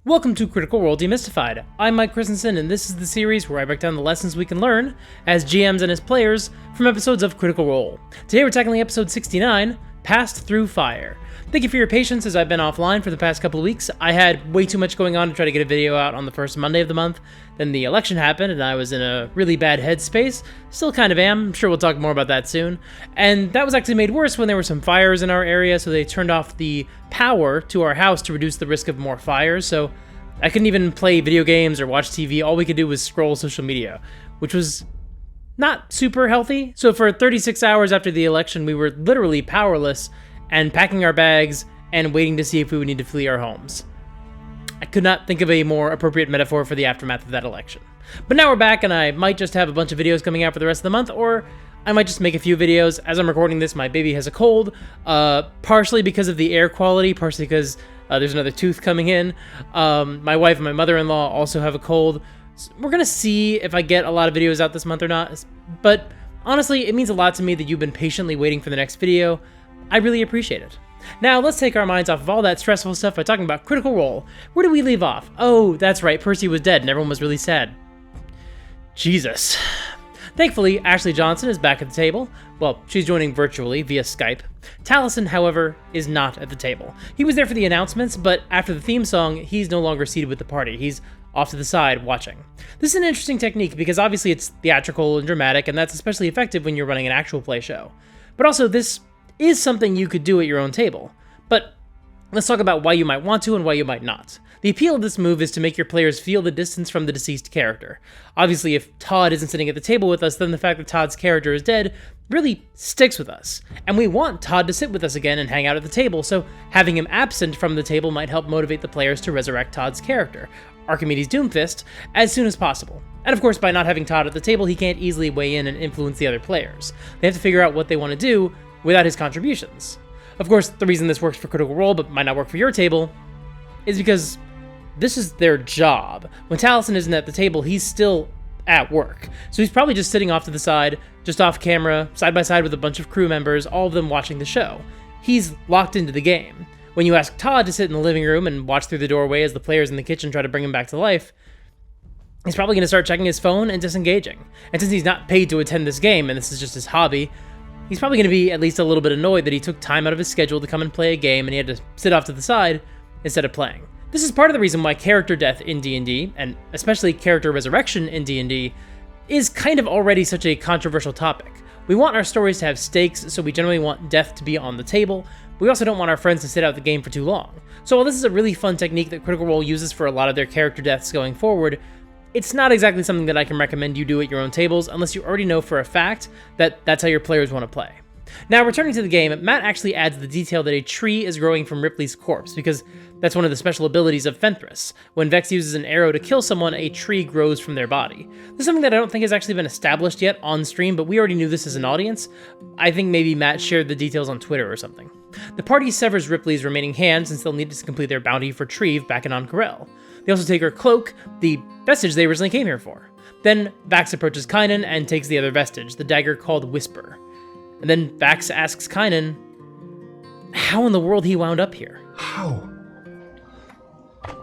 Welcome to Critical Role Demystified. I'm Mike Christensen, and this is the series where I break down the lessons we can learn as GMs and as players from episodes of Critical Role. Today we're tackling episode 69, Passed Through Fire. Thank you for your patience as I've been offline for the past couple of weeks. I had way too much going on to try to get a video out on the first Monday of the month. Then the election happened and I was in a really bad headspace. Still kind of am. I'm sure we'll talk more about that soon. And that was actually made worse when there were some fires in our area, so they turned off the power to our house to reduce the risk of more fires. So I couldn't even play video games or watch TV. All we could do was scroll social media, which was not super healthy. So for 36 hours after the election, we were literally powerless and packing our bags and waiting to see if we would need to flee our homes. I could not think of a more appropriate metaphor for the aftermath of that election. But now we're back, and I might just have a bunch of videos coming out for the rest of the month, or I might just make a few videos. As I'm recording this, my baby has a cold, partially because of the air quality, partially because there's another tooth coming in. My wife and my mother-in-law also have a cold. So we're gonna see if I get a lot of videos out this month or not, but honestly, it means a lot to me that you've been patiently waiting for the next video. I really appreciate it. Now, let's take our minds off of all that stressful stuff by talking about Critical Role. Where did we leave off? Oh, that's right, Percy was dead and everyone was really sad. Jesus. Thankfully, Ashley Johnson is back at the table. Well, she's joining virtually via Skype. Taliesin, however, is not at the table. He was there for the announcements, but after the theme song, he's no longer seated with the party. He's off to the side watching. This is an interesting technique because obviously it's theatrical and dramatic, and that's especially effective when you're running an actual play show. But also, this is something you could do at your own table. But let's talk about why you might want to and why you might not. The appeal of this move is to make your players feel the distance from the deceased character. Obviously, if Todd isn't sitting at the table with us, then the fact that Todd's character is dead really sticks with us. And we want Todd to sit with us again and hang out at the table, so having him absent from the table might help motivate the players to resurrect Todd's character, Archimedes Doomfist, as soon as possible. And of course, by not having Todd at the table, he can't easily weigh in and influence the other players. They have to figure out what they want to do without his contributions. Of course, the reason this works for Critical Role but might not work for your table is because this is their job. When Taliesin isn't at the table, he's still at work. So he's probably just sitting off to the side, just off camera, side by side with a bunch of crew members, all of them watching the show. He's locked into the game. When you ask Todd to sit in the living room and watch through the doorway as the players in the kitchen try to bring him back to life, he's probably going to start checking his phone and disengaging. And since he's not paid to attend this game, and this is just his hobby, he's probably going to be at least a little bit annoyed that he took time out of his schedule to come and play a game and he had to sit off to the side instead of playing. This is part of the reason why character death in D&D, and especially character resurrection in D&D, is kind of already such a controversial topic. We want our stories to have stakes, so we generally want death to be on the table. We also don't want our friends to sit out the game for too long. So while this is a really fun technique that Critical Role uses for a lot of their character deaths going forward, it's not exactly something that I can recommend you do at your own tables unless you already know for a fact that that's how your players want to play. Now, returning to the game, Matt actually adds the detail that a tree is growing from Ripley's corpse, because that's one of the special abilities of Fenthras. When Vex uses an arrow to kill someone, a tree grows from their body. This is something that I don't think has actually been established yet on stream, but we already knew this as an audience. I think maybe Matt shared the details on Twitter or something. The party severs Ripley's remaining hand since they'll need to complete their bounty for Treve back in Oncarel. They also take her cloak, the vestige they originally came here for. Then Vax approaches Kynan and takes the other vestige, the dagger called Whisper. And then Vax asks Kynan how in the world he wound up here. How?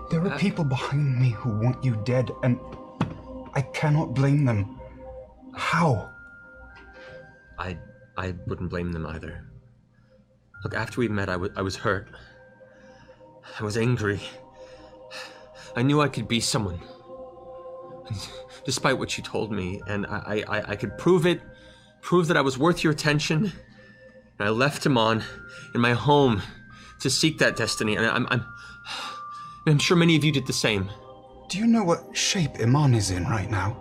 There are people behind me who want you dead, and I cannot blame them. How? I wouldn't blame them either. Look, after we met, I was hurt. I was angry. I knew I could be someone. Despite what you told me, and I could prove that I was worth your attention. And I left Iman in my home to seek that destiny, and I'm sure many of you did the same. Do you know what shape Iman is in right now?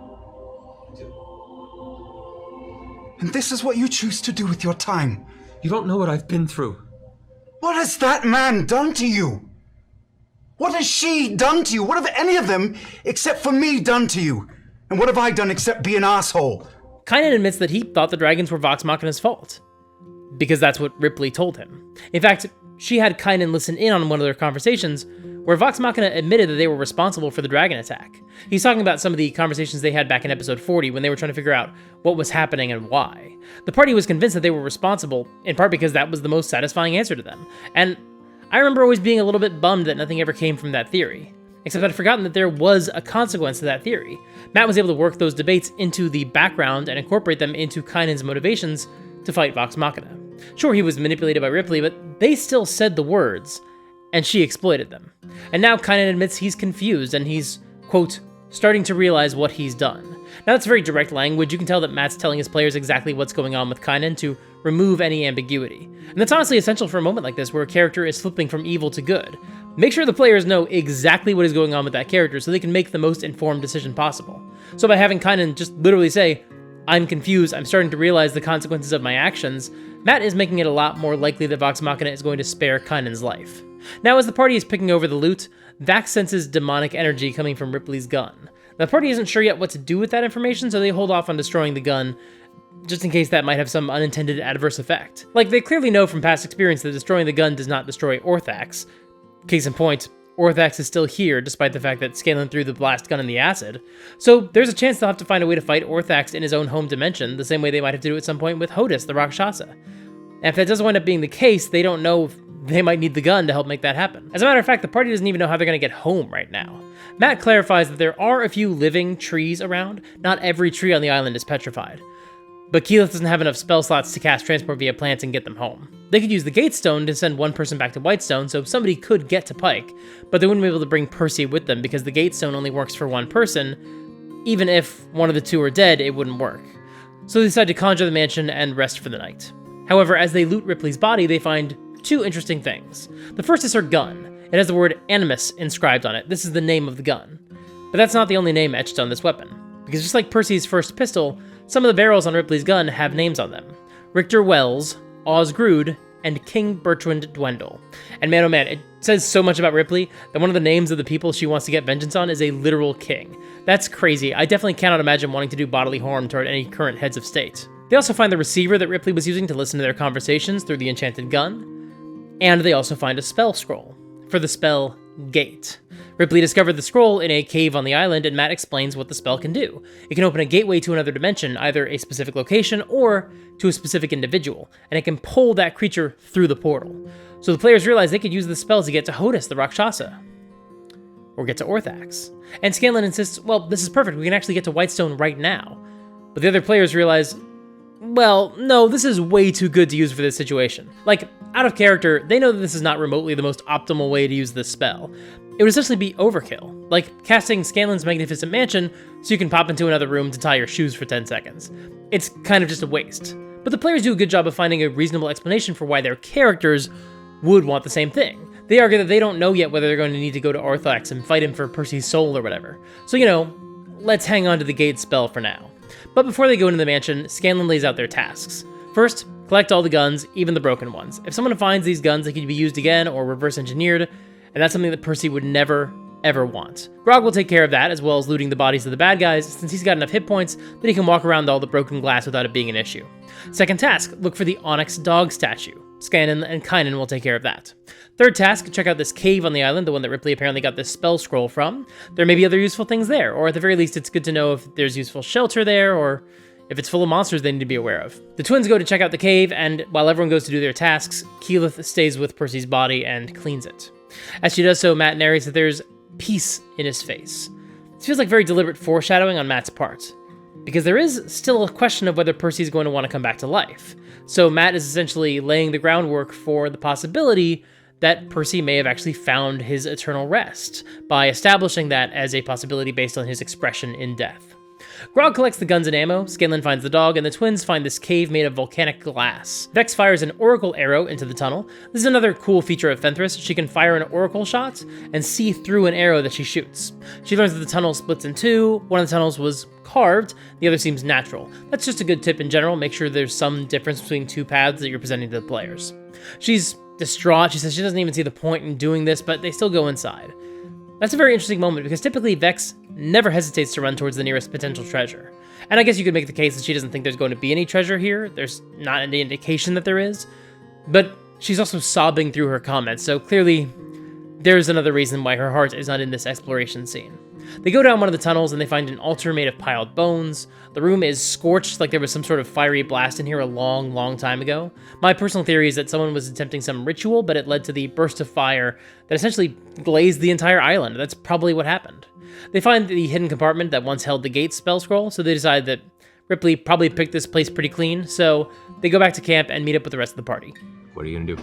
And this is what you choose to do with your time. You don't know what I've been through. What has that man done to you? What has she done to you? What have any of them, except for me, done to you? And what have I done except be an asshole? Kynan admits that he thought the dragons were Vox Machina's fault, because that's what Ripley told him. In fact, she had Kynan listen in on one of their conversations where Vox Machina admitted that they were responsible for the dragon attack. He's talking about some of the conversations they had back in episode 40 when they were trying to figure out what was happening and why. The party was convinced that they were responsible, in part because that was the most satisfying answer to them. And I remember always being a little bit bummed that nothing ever came from that theory. except I'd forgotten that there was a consequence to that theory. Matt was able to work those debates into the background and incorporate them into Kynan's motivations to fight Vox Machina. Sure, he was manipulated by Ripley, but they still said the words, and she exploited them. And now Kynan admits he's confused, and he's, quote, starting to realize what he's done. Now that's very direct language. You can tell that Matt's telling his players exactly what's going on with Kynan to remove any ambiguity. And that's honestly essential for a moment like this, where a character is flipping from evil to good. Make sure the players know exactly what is going on with that character so they can make the most informed decision possible. So by having Kynan just literally say, I'm confused, I'm starting to realize the consequences of my actions, Matt is making it a lot more likely that Vox Machina is going to spare Kynan's life. Now as the party is picking over the loot, Vax senses demonic energy coming from Ripley's gun. The party isn't sure yet what to do with that information, so they hold off on destroying the gun, just in case that might have some unintended adverse effect. Like, they clearly know from past experience that destroying the gun does not destroy Orthax. Case in point, Orthax is still here, despite the fact that Scanlan threw the blast gun in the acid. So there's a chance they'll have to find a way to fight Orthax in his own home dimension, the same way they might have to do at some point with Hodis, the Rakshasa. And if that doesn't wind up being the case, they don't know if they might need the gun to help make that happen. As a matter of fact, the party doesn't even know how they're going to get home right now. Matt clarifies that there are a few living trees around. Not every tree on the island is petrified. But Keyleth doesn't have enough spell slots to cast transport via plants and get them home. They could use the Gatestone to send one person back to Whitestone, so somebody could get to Pike, but they wouldn't be able to bring Percy with them because the Gatestone only works for one person. Even if one of the two are dead, it wouldn't work. So they decide to conjure the mansion and rest for the night. However, as they loot Ripley's body, they find two interesting things. The first is her gun. It has the word Animus inscribed on it. This is the name of the gun. But that's not the only name etched on this weapon, because just like Percy's first pistol, some of the barrels on Ripley's gun have names on them. Richter Wells, Osgrood, and King Bertrand Dwendal. And man, oh man, it says so much about Ripley that one of the names of the people she wants to get vengeance on is a literal king. That's crazy. I definitely cannot imagine wanting to do bodily harm toward any current heads of state. They also find the receiver that Ripley was using to listen to their conversations through the enchanted gun, and they also find a spell scroll for the spell Gate. Ripley discovered the scroll in a cave on the island, and Matt explains what the spell can do. It can open a gateway to another dimension, either a specific location or to a specific individual, and it can pull that creature through the portal. So the players realize they could use the spell to get to Hodis, the Rakshasa, or get to Orthax. And Scanlan insists, well, this is perfect, we can actually get to Whitestone right now. But the other players realize, well, no, this is way too good to use for this situation. Like, out of character, they know that this is not remotely the most optimal way to use this spell. It would essentially be overkill, like casting Scanlan's Magnificent Mansion so you can pop into another room to tie your shoes for 10 seconds. It's kind of just a waste. But the players do a good job of finding a reasonable explanation for why their characters would want the same thing. They argue that they don't know yet whether they're going to need to go to Orthax and fight him for Percy's soul or whatever. So, you know, let's hang on to the Gate spell for now. But before they go into the mansion, Scanlan lays out their tasks. First, collect all the guns, even the broken ones. If someone finds these guns, they could be used again or reverse engineered, and that's something that Percy would never, ever want. Grog will take care of that, as well as looting the bodies of the bad guys, since he's got enough hit points that he can walk around all the broken glass without it being an issue. Second task, look for the Onyx dog statue. Scanlan and Kynan will take care of that. Third task, check out this cave on the island, the one that Ripley apparently got this spell scroll from. There may be other useful things there, or at the very least it's good to know if there's useful shelter there, or if it's full of monsters they need to be aware of. The twins go to check out the cave, and while everyone goes to do their tasks, Keyleth stays with Percy's body and cleans it. As she does so, Matt narrates that there's peace in his face. This feels like very deliberate foreshadowing on Matt's part, because there is still a question of whether Percy's going to want to come back to life. So Matt is essentially laying the groundwork for the possibility that Percy may have actually found his eternal rest, by establishing that as a possibility based on his expression in death. Grog collects the guns and ammo, Scanlan finds the dog, and the twins find this cave made of volcanic glass. Vex fires an oracle arrow into the tunnel. This is another cool feature of Fenthras. She can fire an oracle shot and see through an arrow that she shoots. She learns that the tunnel splits in two. One of the tunnels was carved, the other seems natural. That's just a good tip in general. Make sure there's some difference between two paths that you're presenting to the players. She's distraught. She says she doesn't even see the point in doing this, but they still go inside. That's a very interesting moment, because typically Vex never hesitates to run towards the nearest potential treasure. And I guess you could make the case that she doesn't think there's going to be any treasure here. There's not any indication that there is. But she's also sobbing through her comments, so clearly there's another reason why her heart is not in this exploration scene. They go down one of the tunnels and they find an altar made of piled bones. The room is scorched like there was some sort of fiery blast in here a long time ago. My personal theory is that someone was attempting some ritual, but it led to the burst of fire that essentially glazed the entire island. That's probably what happened. They find the hidden compartment that once held the gate spell scroll, so they decide that Ripley probably picked this place pretty clean, so they go back to camp and meet up with the rest of the party. What are you gonna do?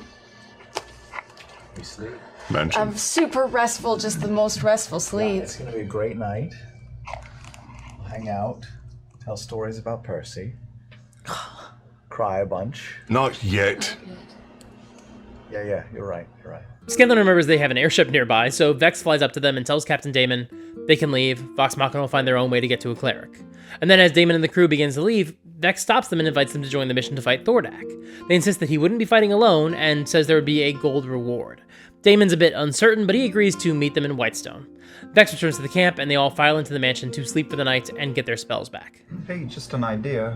We sleep. I'm super restful, just the most restful sleep. Yeah, it's gonna be a great night. We'll hang out, tell stories about Percy, cry a bunch. Not yet. Yeah, you're right. Scanlan remembers they have an airship nearby, so Vex flies up to them and tells Captain Damon they can leave. Vox Machina will find their own way to get to a cleric. And then as Damon and the crew begins to leave, Vex stops them and invites them to join the mission to fight Thordak. They insist that he wouldn't be fighting alone and says there would be a gold reward. Damon's a bit uncertain, but he agrees to meet them in Whitestone. Vex returns to the camp and they all file into the mansion to sleep for the night and get their spells back. Hey, just an idea.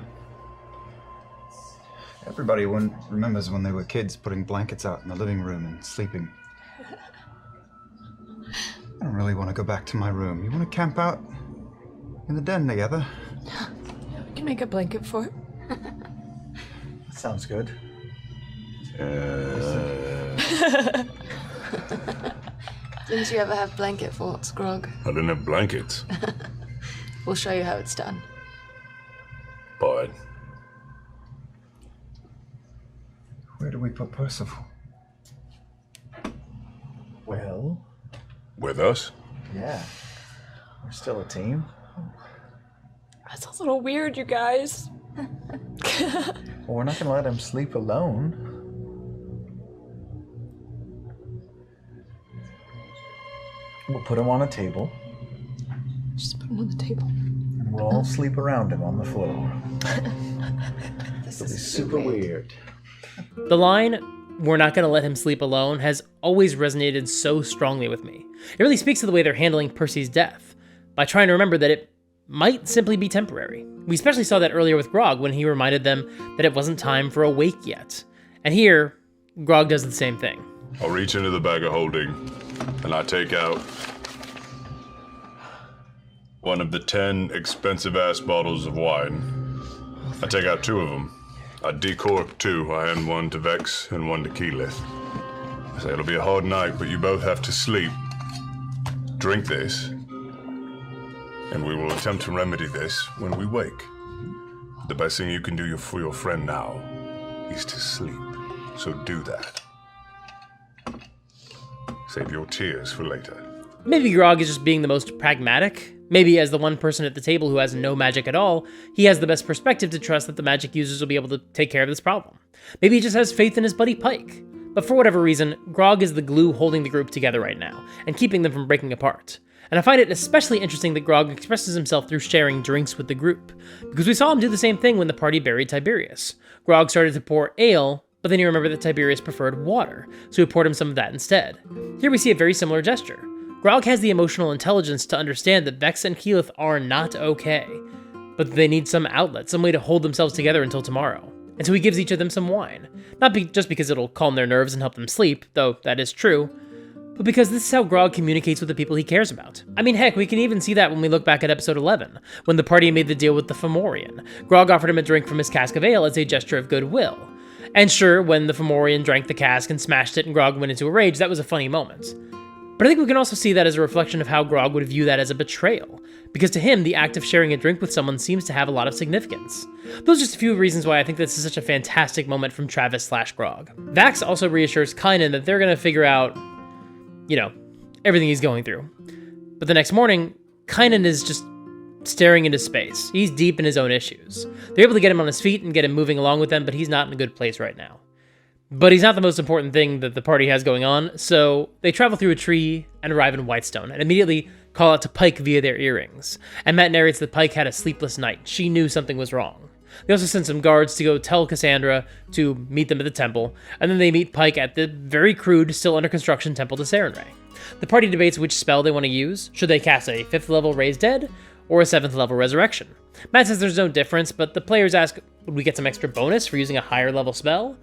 Everybody remembers when they were kids putting blankets out in the living room and sleeping. I don't really want to go back to my room. You want to camp out in the den together? We can make a blanket fort. Sounds good. Didn't you ever have blanket forts, Grog? I didn't have blankets. We'll show you how it's done. But Where do we put Percival? Well, with us? yeah. We're still a team. That's a little weird, you guys. Well, we're not gonna let him sleep alone. We'll put him on a table, Just put him on the table. and we'll all sleep around him on the floor. This It'll be is super weird. The line, "We're not gonna let him sleep alone," has always resonated so strongly with me. It really speaks to the way they're handling Percy's death, by trying to remember that it might simply be temporary. We especially saw that earlier with Grog when he reminded them that it wasn't time for a wake yet. And here, Grog does the same thing. I'll reach into the bag of holding, and I take out one of the 10 expensive-ass bottles of wine. I take out 2 of them. I decork 2. I hand one to Vex and one to Keyleth. I say, it'll be a hard night, but you both have to sleep. Drink this, and we will attempt to remedy this when we wake. The best thing you can do for your friend now is to sleep. So do that. Save your tears for later. Maybe Grog is just being the most pragmatic. Maybe as the one person at the table who has no magic at all, he has the best perspective to trust that the magic users will be able to take care of this problem. Maybe he just has faith in his buddy Pike. But for whatever reason, Grog is the glue holding the group together right now, and keeping them from breaking apart. And I find it especially interesting that Grog expresses himself through sharing drinks with the group, because we saw him do the same thing when the party buried Tiberius. Grog started to pour ale, but then he remembered that Tiberius preferred water, so he poured him some of that instead. Here we see a very similar gesture. Grog has the emotional intelligence to understand that Vex and Keyleth are not okay, but they need some outlet, some way to hold themselves together until tomorrow. And so he gives each of them some wine. Not just because it'll calm their nerves and help them sleep, though that is true, but because this is how Grog communicates with the people he cares about. I mean, heck, we can even see that when we look back at episode 11, when the party made the deal with the Fomorian. Grog offered him a drink from his cask of ale as a gesture of goodwill. And sure, when the Fomorian drank the cask and smashed it and Grog went into a rage, that was a funny moment. But I think we can also see that as a reflection of how Grog would view that as a betrayal, because to him, the act of sharing a drink with someone seems to have a lot of significance. Those are just a few reasons why I think this is such a fantastic moment from Travis/Grog. Vax also reassures Kynan that they're gonna figure out, everything he's going through. But the next morning, Kynan is just staring into space. He's deep in his own issues. They're able to get him on his feet and get him moving along with them, but he's not in a good place right now. But he's not the most important thing that the party has going on, so they travel through a tree and arrive in Whitestone, and immediately call out to Pike via their earrings. And Matt narrates that Pike had a sleepless night. She knew something was wrong. They also send some guards to go tell Cassandra to meet them at the temple, and then they meet Pike at the very crude, still under construction temple to Sarenrae. The party debates which spell they want to use. Should they cast a 5th level Raise Dead, or a 7th level Resurrection? Matt says there's no difference, but the players ask, would we get some extra bonus for using a higher level spell?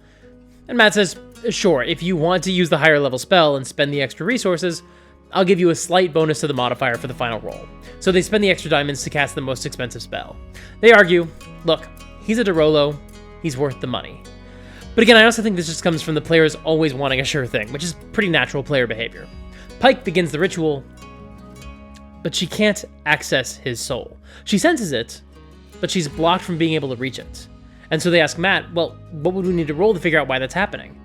And Matt says, sure, if you want to use the higher level spell and spend the extra resources, I'll give you a slight bonus to the modifier for the final roll. So they spend the extra diamonds to cast the most expensive spell. They argue, look, he's a de Rolo, he's worth the money. But again, I also think this just comes from the players always wanting a sure thing, which is pretty natural player behavior. Pike begins the ritual, but she can't access his soul. She senses it, but she's blocked from being able to reach it. And so they ask Matt, well, what would we need to roll to figure out why that's happening?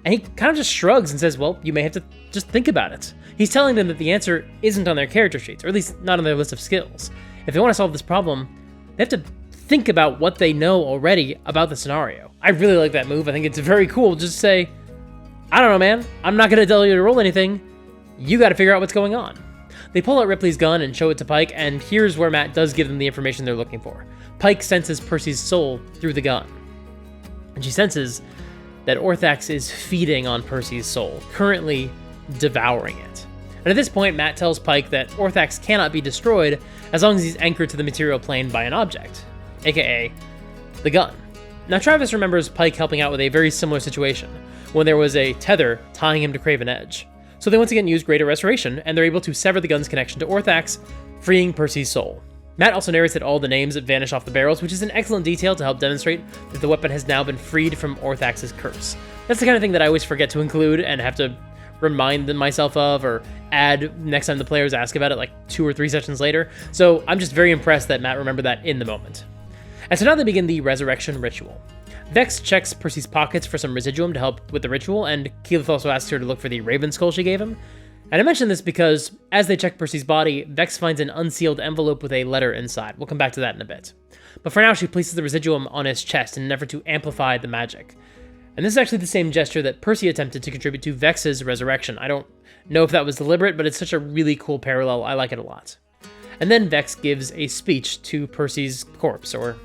And he kind of just shrugs and says, well, you may have to just think about it. He's telling them that the answer isn't on their character sheets, or at least not on their list of skills. If they want to solve this problem, they have to think about what they know already about the scenario. I really like that move. I think it's very cool. Just say, I don't know, man. I'm not going to tell you to roll anything. You got to figure out what's going on. They pull out Ripley's gun and show it to Pike, and here's where Matt does give them the information they're looking for. Pike senses Percy's soul through the gun. And she senses that Orthax is feeding on Percy's soul, currently devouring it. And at this point, Matt tells Pike that Orthax cannot be destroyed as long as he's anchored to the material plane by an object, aka the gun. Now Travis remembers Pike helping out with a very similar situation, when there was a tether tying him to Craven Edge. So they once again use Greater Restoration, and they're able to sever the gun's connection to Orthax, freeing Percy's soul. Matt also narrates that all the names vanish off the barrels, which is an excellent detail to help demonstrate that the weapon has now been freed from Orthax's curse. That's the kind of thing that I always forget to include and have to remind myself of or add next time the players ask about it like 2 or 3 sessions later. So I'm just very impressed that Matt remembered that in the moment. And so now they begin the resurrection ritual. Vex checks Percy's pockets for some residuum to help with the ritual, and Keyleth also asks her to look for the raven skull she gave him. And I mention this because, as they check Percy's body, Vex finds an unsealed envelope with a letter inside. We'll come back to that in a bit. But for now, she places the residuum on his chest in an effort to amplify the magic. And this is actually the same gesture that Percy attempted to contribute to Vex's resurrection. I don't know if that was deliberate, but it's such a really cool parallel. I like it a lot. And then Vex gives a speech to Percy's corpse, or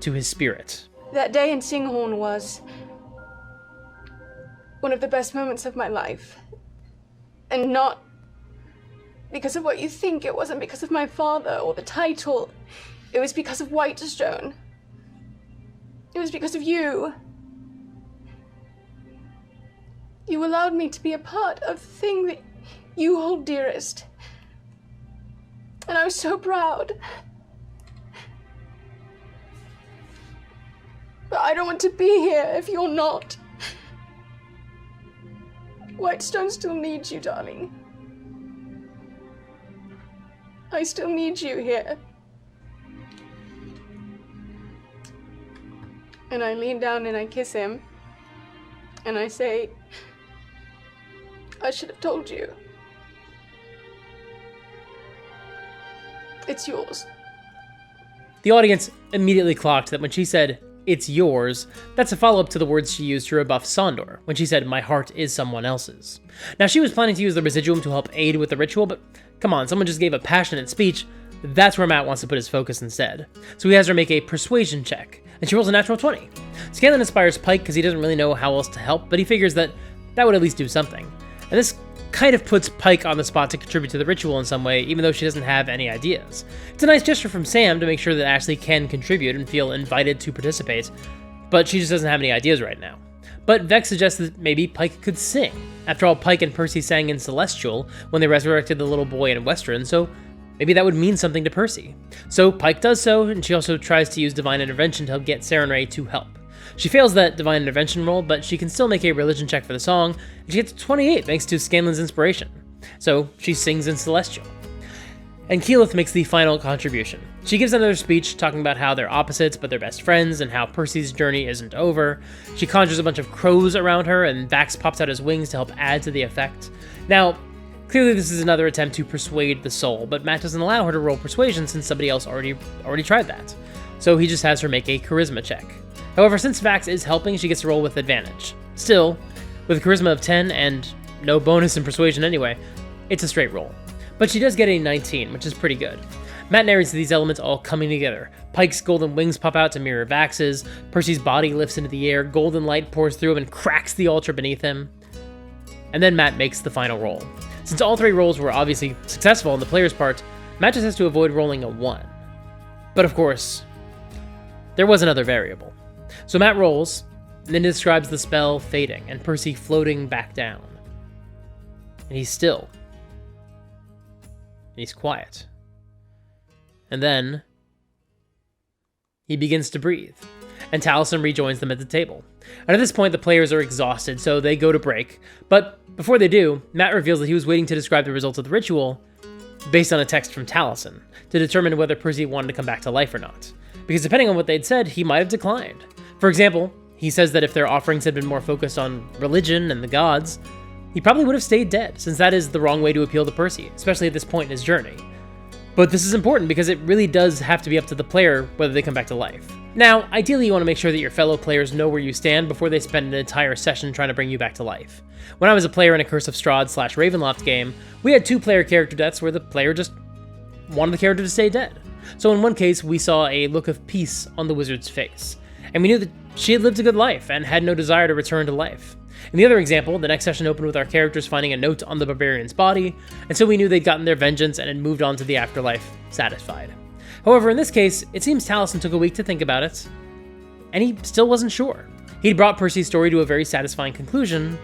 to his spirit. That day in Singhorn was one of the best moments of my life. And not because of what you think. It wasn't because of my father or the title. It was because of Whitestone. It was because of you. You allowed me to be a part of the thing that you hold dearest. And I was so proud. But I don't want to be here if you're not. Whitestone still needs you, darling. I still need you here. And I lean down and I kiss him. And I say, I should have told you. It's yours. The audience immediately clocked that when she said, "It's yours," that's a follow-up to the words she used to rebuff Sondor, when she said, "My heart is someone else's." Now, she was planning to use the residuum to help aid with the ritual, but come on, someone just gave a passionate speech. That's where Matt wants to put his focus instead. So he has her make a persuasion check, and she rolls a natural 20. Scanlan inspires Pike because he doesn't really know how else to help, but he figures that would at least do something. And this kind of puts Pike on the spot to contribute to the ritual in some way, even though she doesn't have any ideas. It's a nice gesture from Sam to make sure that Ashley can contribute and feel invited to participate, but she just doesn't have any ideas right now. But Vex suggests that maybe Pike could sing. After all, Pike and Percy sang in Celestial when they resurrected the little boy in Western, so maybe that would mean something to Percy. So Pike does so, and she also tries to use Divine Intervention to help get Sarenrae to help. She fails that Divine Intervention roll, but she can still make a religion check for the song, and she gets 28 thanks to Scanlan's inspiration. So she sings in Celestial. And Keyleth makes the final contribution. She gives another speech talking about how they're opposites but they're best friends and how Percy's journey isn't over. She conjures a bunch of crows around her, and Vax pops out his wings to help add to the effect. Now, clearly this is another attempt to persuade the soul, but Matt doesn't allow her to roll persuasion since somebody else already tried that. So he just has her make a charisma check. However, since Vax is helping, she gets to roll with advantage. Still, with a charisma of 10 and no bonus in persuasion anyway, it's a straight roll. But she does get a 19, which is pretty good. Matt narrates these elements all coming together. Pike's golden wings pop out to mirror Vax's, Percy's body lifts into the air, golden light pours through him and cracks the altar beneath him. And then Matt makes the final roll. Since all 3 rolls were obviously successful on the player's part, Matt just has to avoid rolling a 1. But of course, there was another variable. So Matt rolls, And then it describes the spell fading and Percy floating back down. And he's still. And he's quiet. And then he begins to breathe, and Taliesin rejoins them at the table. And at this point, the players are exhausted, so they go to break. But before they do, Matt reveals that he was waiting to describe the results of the ritual based on a text from Taliesin to determine whether Percy wanted to come back to life or not. Because depending on what they'd said, he might have declined. For example, he says that if their offerings had been more focused on religion and the gods, he probably would have stayed dead, since that is the wrong way to appeal to Percy, especially at this point in his journey. But this is important because it really does have to be up to the player whether they come back to life. Now, ideally you want to make sure that your fellow players know where you stand before they spend an entire session trying to bring you back to life. When I was a player in a Curse of Strahd / Ravenloft game, we had 2-player character deaths where the player just wanted the character to stay dead. So in one case, we saw a look of peace on the wizard's face, and we knew that she had lived a good life and had no desire to return to life. In the other example, the next session opened with our characters finding a note on the barbarian's body, and so we knew they'd gotten their vengeance and had moved on to the afterlife satisfied. However, in this case, it seems Taliesin took a week to think about it, and he still wasn't sure. He'd brought Percy's story to a very satisfying conclusion,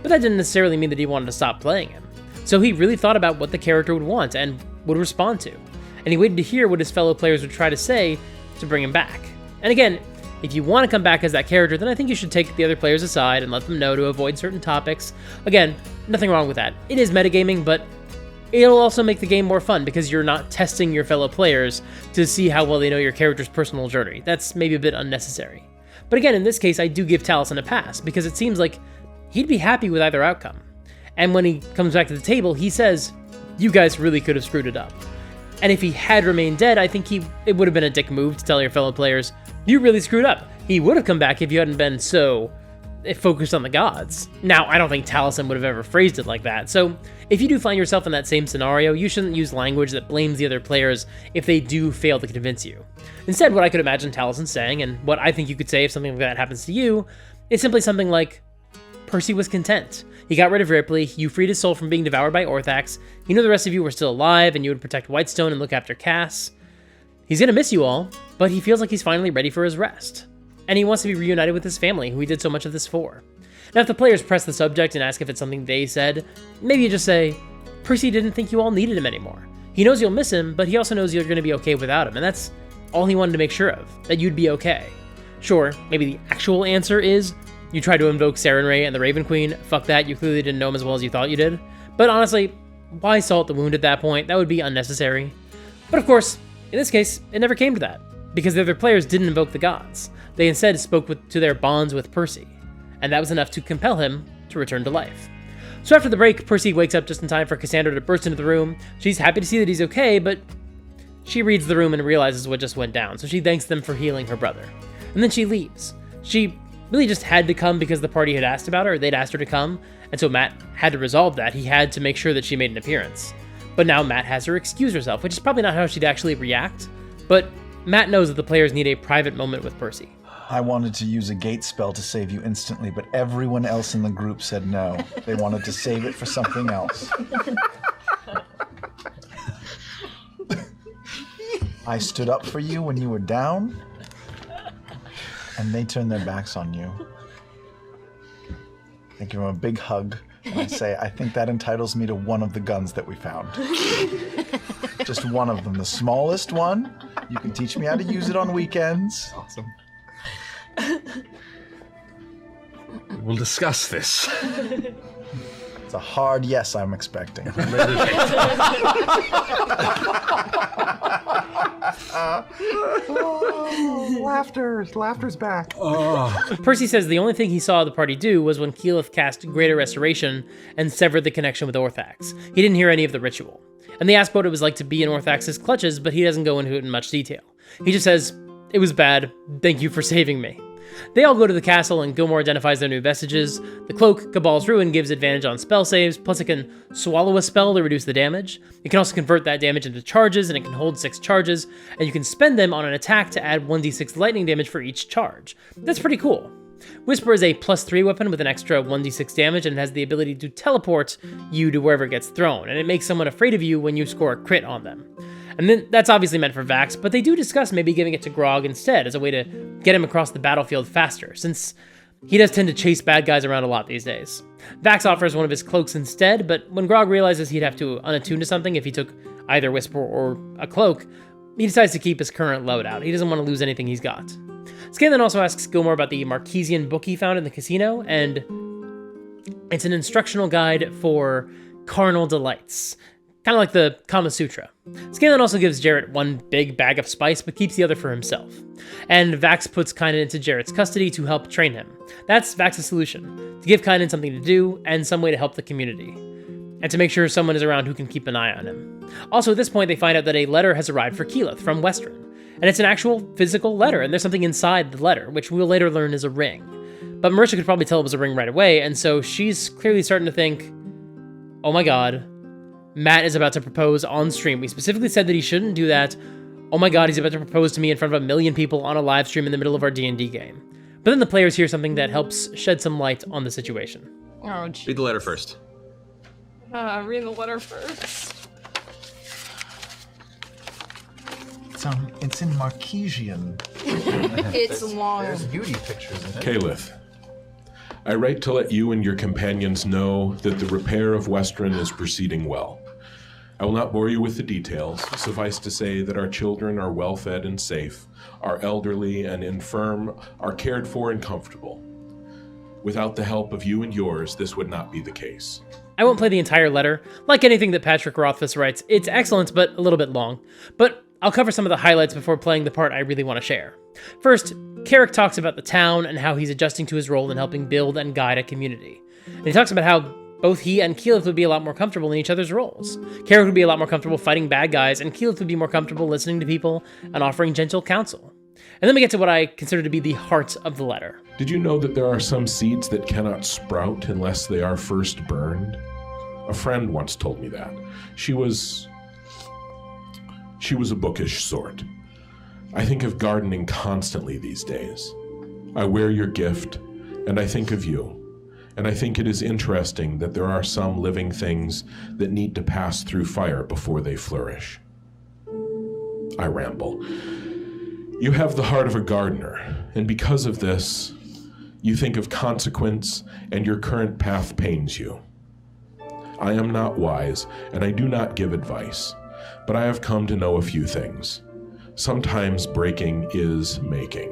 but that didn't necessarily mean that he wanted to stop playing him. So he really thought about what the character would want and would respond to, and he waited to hear what his fellow players would try to say to bring him back. And again, if you want to come back as that character, then I think you should take the other players aside and let them know to avoid certain topics. Again, nothing wrong with that. It is metagaming, but it'll also make the game more fun because you're not testing your fellow players to see how well they know your character's personal journey. That's maybe a bit unnecessary. But again, in this case, I do give Taliesin a pass because it seems like he'd be happy with either outcome. And when he comes back to the table, he says, "You guys really could have screwed it up." And if he had remained dead, I think it would have been a dick move to tell your fellow players, "You really screwed up." He would have come back if you hadn't been so focused on the gods. Now, I don't think Taliesin would have ever phrased it like that, so if you do find yourself in that same scenario, you shouldn't use language that blames the other players if they do fail to convince you. Instead, what I could imagine Taliesin saying, and what I think you could say if something like that happens to you, is simply something like, "Percy was content. He got rid of Ripley, you freed his soul from being devoured by Orthax, he knew the rest of you were still alive, and you would protect Whitestone and look after Cass. He's gonna miss you all, but he feels like he's finally ready for his rest. And he wants to be reunited with his family, who he did so much of this for." Now, if the players press the subject and ask if it's something they said, maybe you just say, "Percy didn't think you all needed him anymore. He knows you'll miss him, but he also knows you're gonna be okay without him, and that's all he wanted to make sure of, that you'd be okay." Sure, maybe the actual answer is, you tried to invoke Sarenrae and the Raven Queen. Fuck that, you clearly didn't know him as well as you thought you did. But honestly, why salt the wound at that point? That would be unnecessary. But of course, in this case, it never came to that, because the other players didn't invoke the gods. They instead spoke to their bonds with Percy, and that was enough to compel him to return to life. So after the break, Percy wakes up just in time for Cassandra to burst into the room. She's happy to see that he's okay, but she reads the room and realizes what just went down, so she thanks them for healing her brother. And then she leaves. She really just had to come because the party had asked about her, they'd asked her to come, and so Matt had to resolve that. He had to make sure that she made an appearance. But now Matt has her excuse herself, which is probably not how she'd actually react, but Matt knows that the players need a private moment with Percy. I wanted to use a gate spell to save you instantly, but everyone else in the group said no. They wanted to save it for something else. I stood up for you when you were down, and they turned their backs on you. I give them a big hug, and I say, "I think that entitles me to one of the guns that we found." Just one of them, the smallest one. You can teach me how to use it on weekends. Awesome. We'll discuss this. It's a hard yes I'm expecting. Laughter's back. Percy says the only thing he saw the party do was when Keyleth cast Greater Restoration and severed the connection with Orthax. He didn't hear any of the ritual. And they ask what it was like to be in Orthax's clutches, but he doesn't go into it in much detail. He just says, "It was bad. Thank you for saving me." They all go to the castle, and Gilmore identifies their new vestiges. The cloak, Cabal's Ruin, gives advantage on spell saves, plus it can swallow a spell to reduce the damage. It can also convert that damage into charges, and it can hold 6 charges, and you can spend them on an attack to add 1d6 lightning damage for each charge. That's pretty cool. Whisper is a +3 weapon with an extra 1d6 damage, and it has the ability to teleport you to wherever it gets thrown, and it makes someone afraid of you when you score a crit on them. And then that's obviously meant for Vax, but they do discuss maybe giving it to Grog instead as a way to get him across the battlefield faster, since He does tend to chase bad guys around a lot these days. Vax offers one of his cloaks instead, but when Grog realizes he'd have to unattune to something if he took either Whisper or a cloak, he decides to keep his current loadout. He doesn't want to lose anything he's got. Scanlan also asks Gilmore about the Marquesian book he found in the casino, and it's an instructional guide for carnal delights. Kind of like the Kama Sutra. Scanlan also gives Jarrett one big bag of spice, but keeps the other for himself. And Vax puts Kynan into Jarrett's custody to help train him. That's Vax's solution, to give Kynan something to do, and some way to help the community. And to make sure someone is around who can keep an eye on him. Also, at this point, they find out that a letter has arrived for Keyleth from Western. And it's an actual physical letter, and there's something inside the letter, which we'll later learn is a ring. But Marissa could probably tell it was a ring right away, and so she's clearly starting to think, oh my god, Matt is about to propose on stream. We specifically said that he shouldn't do that. Oh my god, he's about to propose to me in front of 1 million people on a live stream in the middle of our D&D game. But then the players hear something that helps shed some light on the situation. Oh, gee. Read the letter first. Read the letter first. It's in Marquesian. It's long. There's beauty pictures in it. Kalith, I write to let you and your companions know that the repair of Western is proceeding well. I will not bore you with the details. Suffice to say that our children are well fed and safe, our elderly and infirm are cared for and comfortable. Without the help of you and yours, this would not be the case. I won't play the entire letter. Like anything that Patrick Rothfuss writes, it's excellent, but a little bit long. But I'll cover some of the highlights before playing the part I really want to share. First, Kerrek talks about the town and how he's adjusting to his role in helping build and guide a community. And he talks about how both he and Keyleth would be a lot more comfortable in each other's roles. Kerrek would be a lot more comfortable fighting bad guys, and Keyleth would be more comfortable listening to people and offering gentle counsel. And then we get to what I consider to be the heart of the letter. Did you know that there are some seeds that cannot sprout unless they are first burned? A friend once told me that. She was a bookish sort. I think of gardening constantly these days. I wear your gift, and I think of you. And I think it is interesting that there are some living things that need to pass through fire before they flourish. I ramble. You have the heart of a gardener, and because of this, you think of consequence, and your current path pains you. I am not wise, and I do not give advice, but I have come to know a few things. Sometimes breaking is making.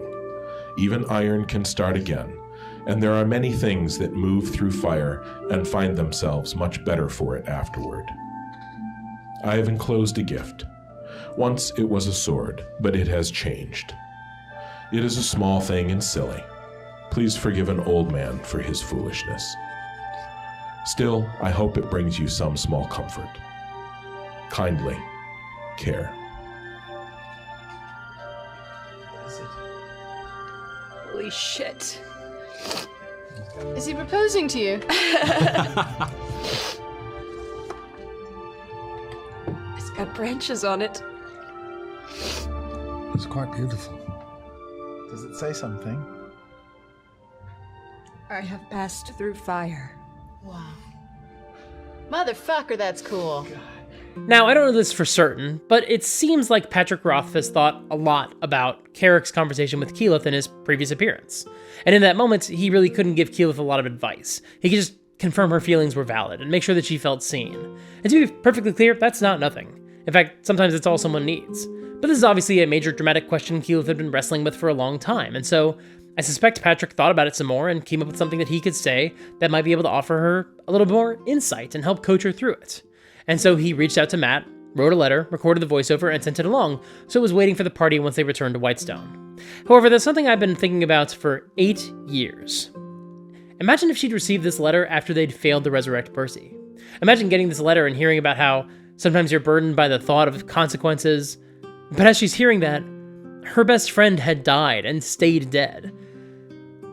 Even iron can start again, and there are many things that move through fire and find themselves much better for it afterward. I have enclosed a gift. Once it was a sword, but it has changed. It is a small thing and silly. Please forgive an old man for his foolishness. Still, I hope it brings you some small comfort. Kindly, Care. Holy shit. Is he proposing to you? It's got branches on it. It's quite beautiful. Does it say something? I have passed through fire. Wow. Motherfucker, that's cool. Now, I don't know this for certain, but it seems like Patrick Rothfuss thought a lot about Kerrek's conversation with Keyleth in his previous appearance. And in that moment, he really couldn't give Keyleth a lot of advice. He could just confirm her feelings were valid and make sure that she felt seen. And to be perfectly clear, that's not nothing. In fact, sometimes it's all someone needs. But this is obviously a major dramatic question Keyleth had been wrestling with for a long time, and so I suspect Patrick thought about it some more and came up with something that he could say that might be able to offer her a little more insight and help coach her through it. And so he reached out to Matt, wrote a letter, recorded the voiceover, and sent it along, so it was waiting for the party once they returned to Whitestone. However, there's something I've been thinking about for 8 years. Imagine if she'd received this letter after they'd failed to resurrect Percy. Imagine getting this letter and hearing about how sometimes you're burdened by the thought of consequences, but as she's hearing that, her best friend had died and stayed dead.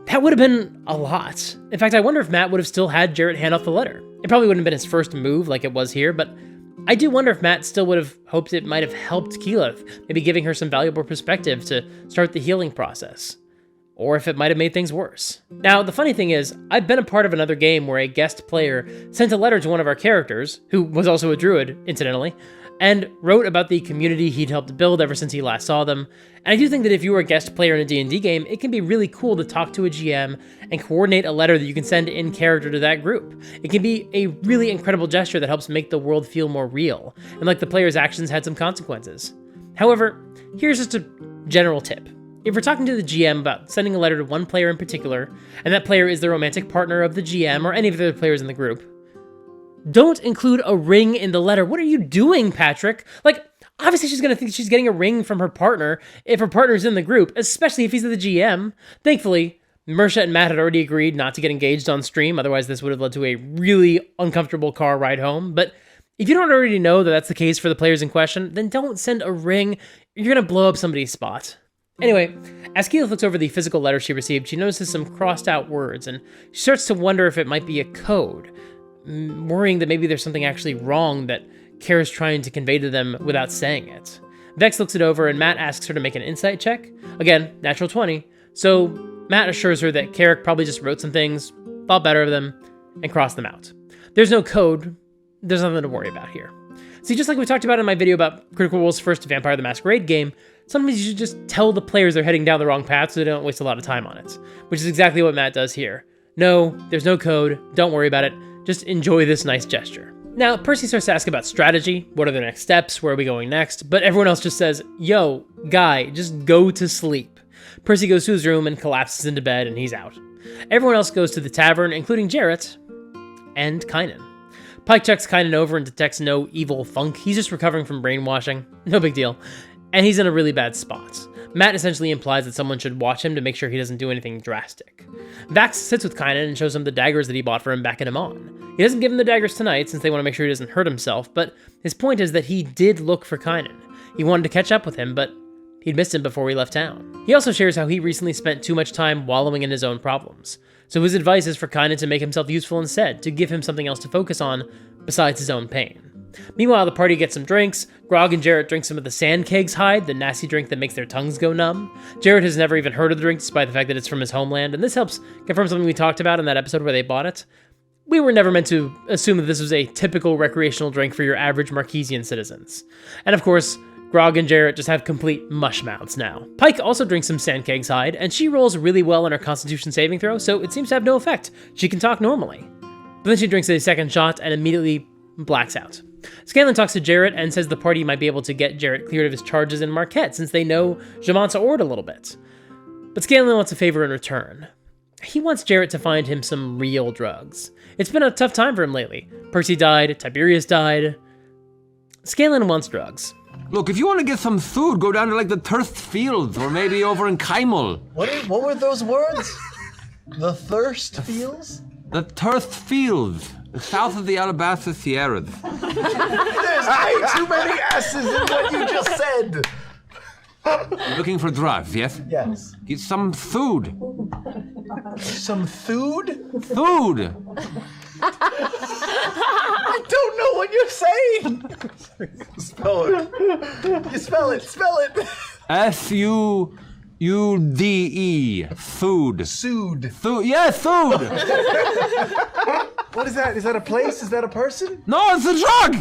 That would have been a lot. In fact, I wonder if Matt would have still had Jarrett hand off the letter. It probably wouldn't have been his first move like it was here, but I do wonder if Matt still would have hoped it might have helped Keyleth, maybe giving her some valuable perspective to start the healing process. Or if it might have made things worse. Now, the funny thing is, I've been a part of another game where a guest player sent a letter to one of our characters, who was also a druid, incidentally, and wrote about the community he'd helped build ever since he last saw them. And I do think that if you were a guest player in a D&D game, it can be really cool to talk to a GM and coordinate a letter that you can send in character to that group. It can be a really incredible gesture that helps make the world feel more real, and like the player's actions had some consequences. However, here's just a general tip. If we're talking to the GM about sending a letter to one player in particular, and that player is the romantic partner of the GM or any of the other players in the group, don't include a ring in the letter. What are you doing, Patrick? Like, obviously she's gonna think she's getting a ring from her partner if her partner's in the group, especially if he's the GM. Thankfully, Mersha and Matt had already agreed not to get engaged on stream, otherwise this would have led to a really uncomfortable car ride home. But if you don't already know that that's the case for the players in question, then don't send a ring. You're gonna blow up somebody's spot. Anyway, as Keyleth looks over the physical letter she received, she notices some crossed out words, and she starts to wonder if it might be a code, worrying that maybe there's something actually wrong that Kara's trying to convey to them without saying it. Vex looks it over, and Matt asks her to make an insight check. Again, natural 20. So Matt assures her that Kerrek probably just wrote some things, thought better of them, and crossed them out. There's no code. There's nothing to worry about here. See, just like we talked about in my video about Critical Role's first Vampire the Masquerade game, sometimes you should just tell the players they're heading down the wrong path so they don't waste a lot of time on it, which is exactly what Matt does here. No, there's no code. Don't worry about it. Just enjoy this nice gesture. Now, Percy starts to ask about strategy. What are the next steps? Where are we going next? But everyone else just says, yo, guy, just go to sleep. Percy goes to his room and collapses into bed, and he's out. Everyone else goes to the tavern, including Jarrett and Kynan. Pike checks Kynan over and detects no evil funk. He's just recovering from brainwashing. No big deal. And he's in a really bad spot. Matt essentially implies that someone should watch him to make sure he doesn't do anything drastic. Vax sits with Kynan and shows him the daggers that he bought for him back in Amon. He doesn't give him the daggers tonight since they want to make sure he doesn't hurt himself, but his point is that he did look for Kynan. He wanted to catch up with him, but he'd missed him before he left town. He also shares how he recently spent too much time wallowing in his own problems. So his advice is for Kynan to make himself useful instead, to give him something else to focus on besides his own pain. Meanwhile, the party gets some drinks. Grog and Jarrett drink some of the sand kegs hide, the nasty drink that makes their tongues go numb. Jarrett has never even heard of the drink despite the fact that it's from his homeland, and this helps confirm something we talked about in that episode where they bought it. We were never meant to assume that this was a typical recreational drink for your average Marquesian citizens. And of course, Grog and Jarrett just have complete mush mouths now. Pike also drinks some sand kegs hide, and she rolls really well on her Constitution saving throw, so it seems to have no effect. She can talk normally. But then she drinks a second shot and immediately blacks out. Scanlan talks to Jarrett and says the party might be able to get Jarrett cleared of his charges in Marquette since they know Jamanta Ord a little bit. But Scanlan wants a favor in return. He wants Jarrett to find him some real drugs. It's been a tough time for him lately. Percy died, Tiberius died. Scanlan wants drugs. Look, if you want to get some food, go down to like the Thirst Fields or maybe over in Kaimel. What were those words? The thirst feels? The Thirst Fields, south of the Alabaster Sierras. There's way too many S's in what you just said. Looking for drugs, yes? Yes. Get some food. Some food? Food! I don't know what you're saying. Spell it. You spell it. Spell it. F-U-U-D-E. Food. Sued. Food. Yes, food! What is that? Is that a place? Is that a person? No, it's a drug!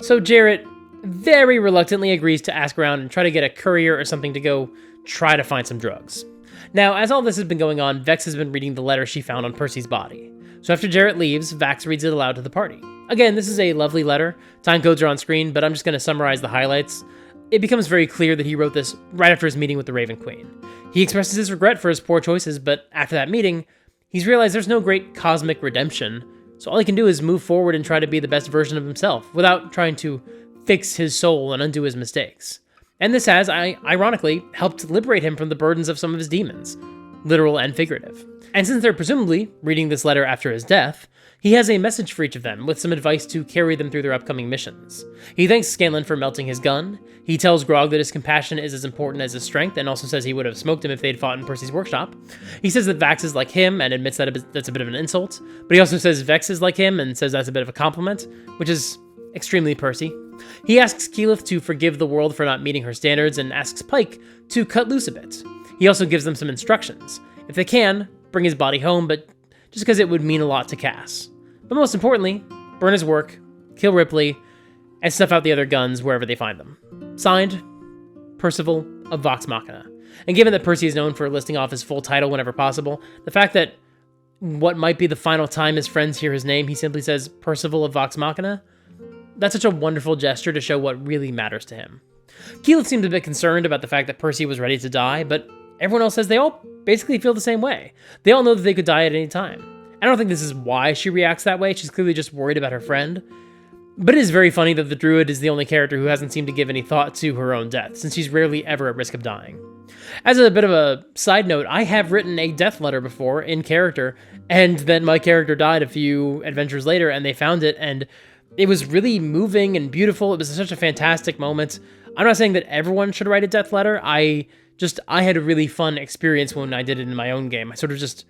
So Jarrett very reluctantly agrees to ask around and try to get a courier or something to go try to find some drugs. Now, as all this has been going on, Vex has been reading the letter she found on Percy's body. So after Jarrett leaves, Vax reads it aloud to the party. Again, this is a lovely letter. Timecodes are on screen, but I'm just going to summarize the highlights. It becomes very clear that he wrote this right after his meeting with the Raven Queen. He expresses his regret for his poor choices, but after that meeting, he's realized there's no great cosmic redemption, so all he can do is move forward and try to be the best version of himself, without trying to fix his soul and undo his mistakes. And this has, ironically, helped liberate him from the burdens of some of his demons, literal and figurative. And since they're presumably reading this letter after his death, he has a message for each of them with some advice to carry them through their upcoming missions. He thanks Scanlan for melting his gun. He tells Grog that his compassion is as important as his strength, and also says he would have smoked him if they'd fought in Percy's workshop. He says that Vax is like him and admits that that's a bit of an insult, but he also says Vex is like him and says that's a bit of a compliment, which is extremely Percy. He asks Keyleth to forgive the world for not meeting her standards and asks Pike to cut loose a bit. He also gives them some instructions. If they can, bring his body home, but just because it would mean a lot to Cass. But most importantly, burn his work, kill Ripley, and snuff out the other guns wherever they find them. Signed, Percival of Vox Machina. And given that Percy is known for listing off his full title whenever possible, the fact that what might be the final time his friends hear his name, he simply says Percival of Vox Machina, that's such a wonderful gesture to show what really matters to him. Keyleth seems a bit concerned about the fact that Percy was ready to die, but everyone else says they all basically feel the same way. They all know that they could die at any time. I don't think this is why she reacts that way, she's clearly just worried about her friend. But it is very funny that the druid is the only character who hasn't seemed to give any thought to her own death, since she's rarely ever at risk of dying. As a bit of a side note, I have written a death letter before in character, and then my character died a few adventures later, and they found it, and it was really moving and beautiful. It was such a fantastic moment. I'm not saying that everyone should write a death letter. I had a really fun experience when I did it in my own game. I sort of just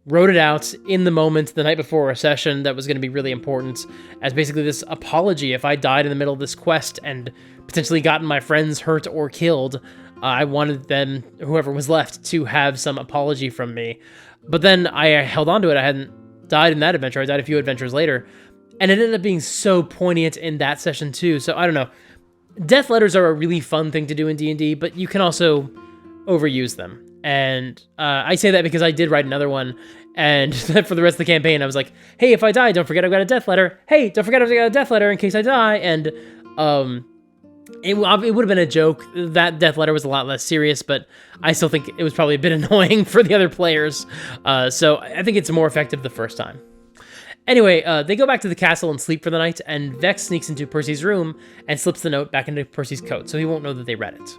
wrote it out in the moment the night before a session that was going to be really important as basically this apology. If I died in the middle of this quest and potentially gotten my friends hurt or killed, I wanted them, whoever was left, to have some apology from me. But then I held on to it. I hadn't died in that adventure. I died a few adventures later. And it ended up being so poignant in that session too. So I don't know. Death letters are a really fun thing to do in D&D, but you can also overuse them. And I say that because I did write another one, and for the rest of the campaign, I was like, hey, if I die, don't forget I've got a death letter. Hey, don't forget I've got a death letter in case I die. And it would have been a joke. That death letter was a lot less serious, but I still think it was probably a bit annoying for the other players. So I think it's more effective the first time. Anyway, they go back to the castle and sleep for the night, and Vex sneaks into Percy's room and slips the note back into Percy's coat, so he won't know that they read it.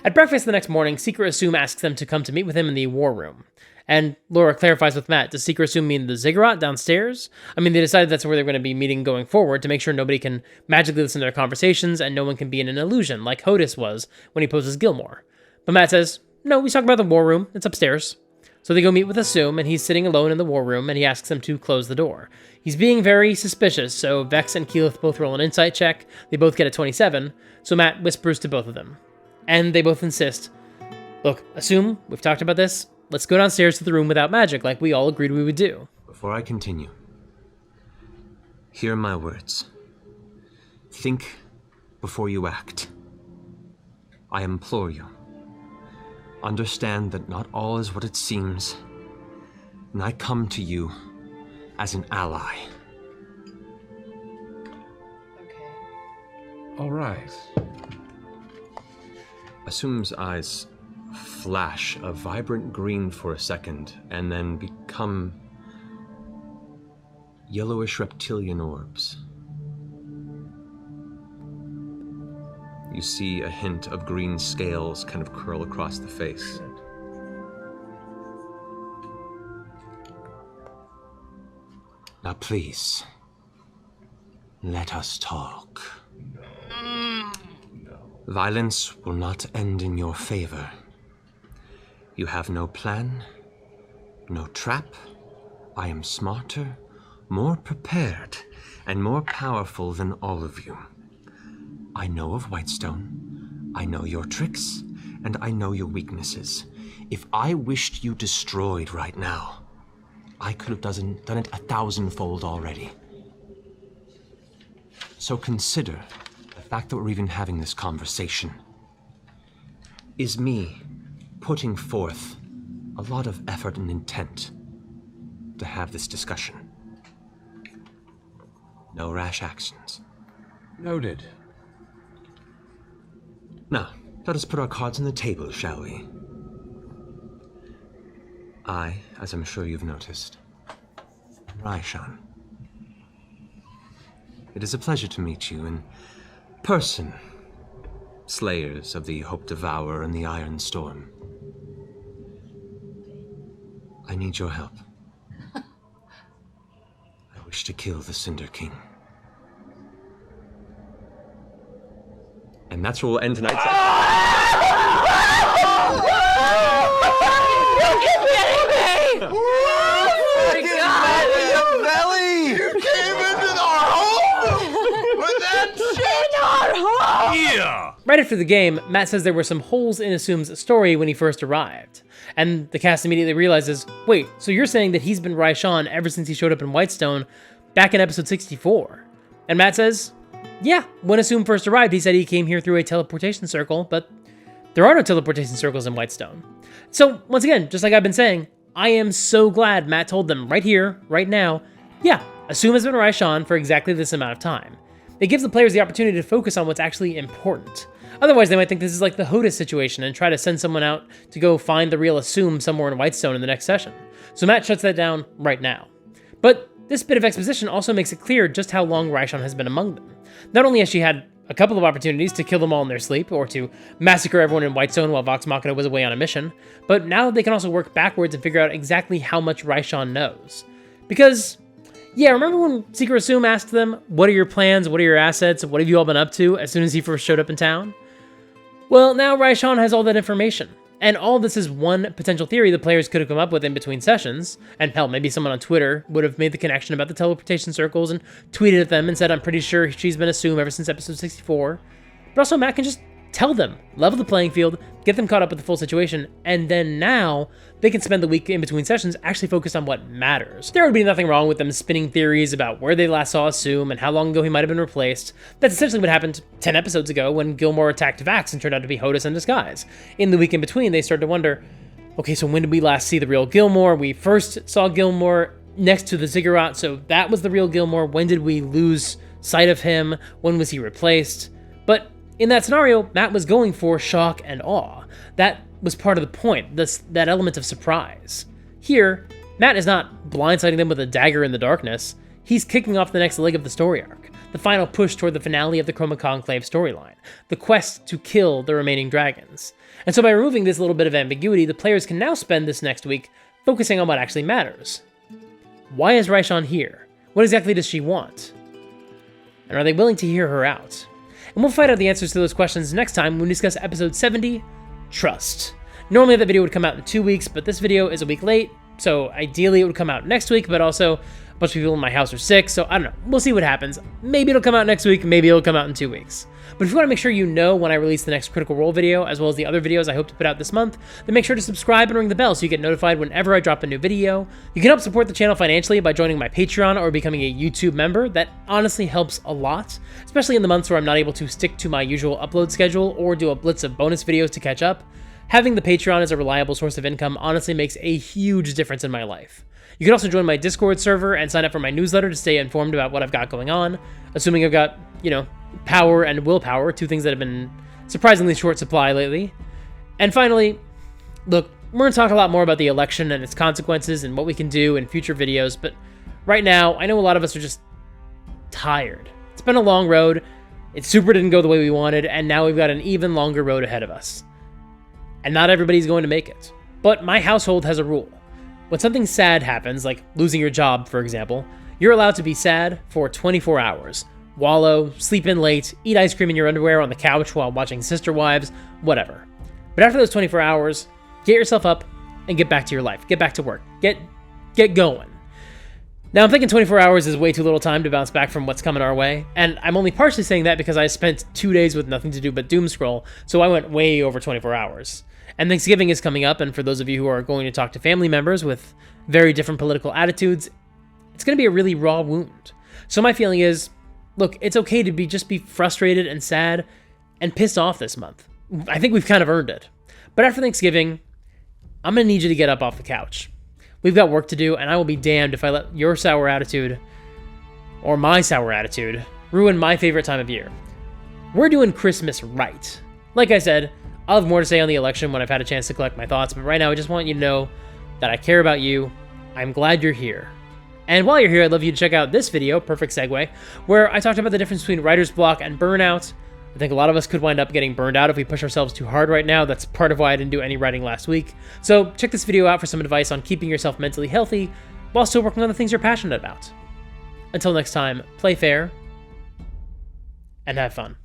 At breakfast the next morning, Seeker Assume asks them to come to meet with him in the war room. And Laura clarifies with Matt, does Seeker Assume mean the ziggurat downstairs? I mean, they decided that's where they're going to be meeting going forward to make sure nobody can magically listen to their conversations and no one can be in an illusion, like Hodis was when he poses Gilmore. But Matt says, no, he's talking about the war room, it's upstairs. So they go meet with Assume, and he's sitting alone in the war room, and he asks them to close the door. He's being very suspicious, so Vex and Keyleth both roll an insight check. They both get a 27, so Matt whispers to both of them. And they both insist, look, Assume, we've talked about this, let's go downstairs to the room without magic, like we all agreed we would do. Before I continue, hear my words. Think before you act. I implore you. Understand that not all is what it seems, and I come to you as an ally. Okay. All right. Assume's eyes flash a vibrant green for a second, and then become yellowish reptilian orbs. You see a hint of green scales kind of curl across the face. Now please, let us talk. Violence will not end in your favor. You have no plan, no trap. I am smarter, more prepared, and more powerful than all of you. I know of Whitestone, I know your tricks, and I know your weaknesses. If I wished you destroyed right now, I could have done it 1,000-fold already. So consider the fact that we're even having this conversation is me putting forth a lot of effort and intent to have this discussion. No rash actions. Noted. Now, let us put our cards on the table, shall we? I, as I'm sure you've noticed, Raishan. It is a pleasure to meet you in person, slayers of the Hope Devourer and the Iron Storm. I need your help. I wish to kill the Cinder King. And that's where we'll end tonight's You keep getting me! Oh my God! Belly! You came into our home with that shit! Our home! Yeah! Right after the game, Matt says there were some holes in Assume's story when he first arrived. And the cast immediately realizes, wait, so you're saying that he's been Raishan ever since he showed up in Whitestone back in episode 64? And Matt says, yeah, when Assume first arrived, he said he came here through a teleportation circle, but there are no teleportation circles in Whitestone. So, once again, just like I've been saying, I am so glad Matt told them right here, right now, yeah, Assume has been Raishan for exactly this amount of time. It gives the players the opportunity to focus on what's actually important. Otherwise, they might think this is like the Hodis situation and try to send someone out to go find the real Assume somewhere in Whitestone in the next session. So Matt shuts that down right now. But this bit of exposition also makes it clear just how long Raishan has been among them. Not only has she had a couple of opportunities to kill them all in their sleep, or to massacre everyone in Whitestone while Vox Machina was away on a mission, but now they can also work backwards and figure out exactly how much Raishan knows. Because, yeah, remember when Seeker Assume asked them, what are your plans, what are your assets, what have you all been up to, as soon as he first showed up in town? Well, now Raishan has all that information. And all this is one potential theory the players could have come up with in between sessions, and hell, maybe someone on Twitter would have made the connection about the teleportation circles and tweeted at them and said, I'm pretty sure she's been Assume ever since episode 64. But also Matt can just tell them, level the playing field, get them caught up with the full situation, and then now they can spend the week in between sessions actually focused on what matters. There would be nothing wrong with them spinning theories about where they last saw Assume and how long ago he might have been replaced. That's essentially what happened 10 episodes ago when Gilmore attacked Vax and turned out to be Hodis in disguise. In the week in between, they started to wonder, okay, so when did we last see the real Gilmore? We first saw Gilmore next to the Ziggurat, so that was the real Gilmore. When did we lose sight of him? When was he replaced? But in that scenario, Matt was going for shock and awe. That was part of the point, that element of surprise. Here, Matt is not blindsiding them with a dagger in the darkness. He's kicking off the next leg of the story arc, the final push toward the finale of the Chroma Conclave storyline, the quest to kill the remaining dragons. And so by removing this little bit of ambiguity, the players can now spend this next week focusing on what actually matters. Why is Raishan here? What exactly does she want? And are they willing to hear her out? And we'll find out the answers to those questions next time when we discuss episode 70, Trust. Normally that video would come out in 2 weeks, but this video is a week late, so ideally it would come out next week, but also a bunch of people in my house are sick, so I don't know. We'll see what happens. Maybe it'll come out next week, maybe it'll come out in 2 weeks. But if you want to make sure you know when I release the next Critical Role video, as well as the other videos I hope to put out this month, then make sure to subscribe and ring the bell so you get notified whenever I drop a new video. You can help support the channel financially by joining my Patreon or becoming a YouTube member. That honestly helps a lot, especially in the months where I'm not able to stick to my usual upload schedule or do a blitz of bonus videos to catch up. Having the Patreon as a reliable source of income honestly makes a huge difference in my life. You can also join my Discord server and sign up for my newsletter to stay informed about what I've got going on, assuming I've got, power and willpower, two things that have been surprisingly short supply lately. And finally, look, we're going to talk a lot more about the election and its consequences and what we can do in future videos, but right now, I know a lot of us are just tired. It's been a long road, it super didn't go the way we wanted, and now we've got an even longer road ahead of us. And not everybody's going to make it. But my household has a rule. When something sad happens, like losing your job, for example, you're allowed to be sad for 24 hours. Wallow, sleep in late, eat ice cream in your underwear on the couch while watching Sister Wives, whatever. But after those 24 hours, get yourself up and get back to your life. Get back to work. Get going. Now, I'm thinking 24 hours is way too little time to bounce back from what's coming our way, and I'm only partially saying that because I spent 2 days with nothing to do but doom scroll, so I went way over 24 hours. And Thanksgiving is coming up, and for those of you who are going to talk to family members with very different political attitudes, it's going to be a really raw wound. So my feeling is, look, it's okay to just be frustrated and sad and pissed off this month. I think we've kind of earned it. But after Thanksgiving, I'm going to need you to get up off the couch. We've got work to do, and I will be damned if I let your sour attitude, or my sour attitude, ruin my favorite time of year. We're doing Christmas right. Like I said, I'll have more to say on the election when I've had a chance to collect my thoughts, but right now I just want you to know that I care about you. I'm glad you're here. And while you're here, I'd love you to check out this video, perfect segue, where I talked about the difference between writer's block and burnout. I think a lot of us could wind up getting burned out if we push ourselves too hard right now. That's part of why I didn't do any writing last week. So check this video out for some advice on keeping yourself mentally healthy while still working on the things you're passionate about. Until next time, play fair and have fun.